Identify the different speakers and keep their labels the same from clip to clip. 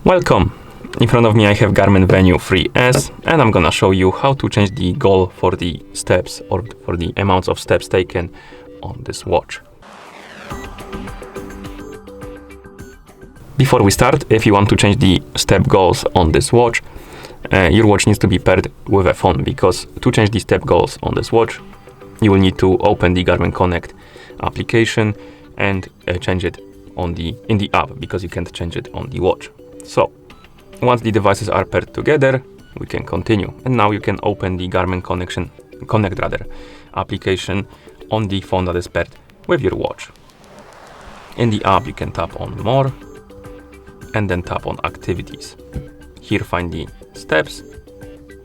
Speaker 1: Welcome! In front of me I have Garmin Venu 3S and I'm gonna show you how to change the goal for the steps or for the amounts of steps taken on this watch. Before we start, if you want to change the step goals on this watch, your watch needs to be paired with a phone, because to change the step goals on this watch, you will need to open the Garmin Connect application and change it in the app, because you can't change it on the watch. So once the devices are paired together, we can continue. And now you can open the Garmin Connect application on the phone that is paired with your watch. In the app, you can tap on More and then tap on Activities. Here find the steps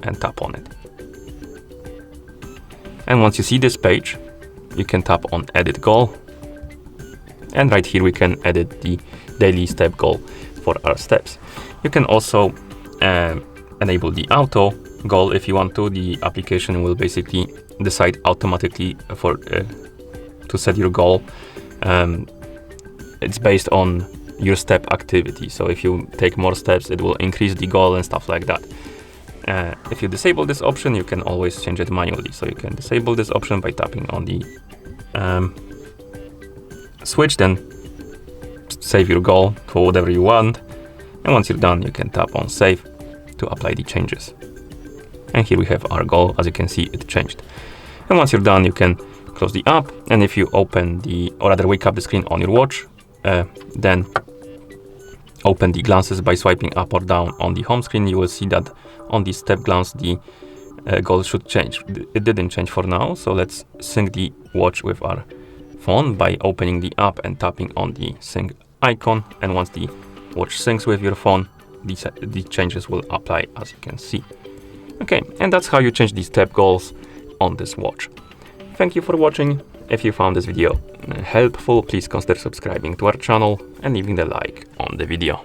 Speaker 1: and tap on it. And once you see this page, you can tap on Edit Goal. And right here we can edit the daily step goal for our steps. You can also enable the auto goal if you want to. The application will basically decide automatically to set your goal. It's based on your step activity. So if you take more steps, it will increase the goal and stuff like that. If you disable this option, you can always change it manually. So you can disable this option by tapping on the switch, then save your goal for whatever you want. And once you're done, you can tap on Save to apply the changes. And here we have our goal. As you can see, it changed. And once you're done, you can close the app. And if you open or rather wake up the screen on your watch, then open the glances by swiping up or down on the home screen, you will see that on the step glance, the goal should change. It didn't change for now, so let's sync the watch with our phone by opening the app and tapping on the sync icon. And once the watch syncs with your phone, the changes will apply, as you can see. Okay, and that's how you change the step goals on this watch. Thank you for watching. If you found this video helpful, please consider subscribing to our channel and leaving the like on the video.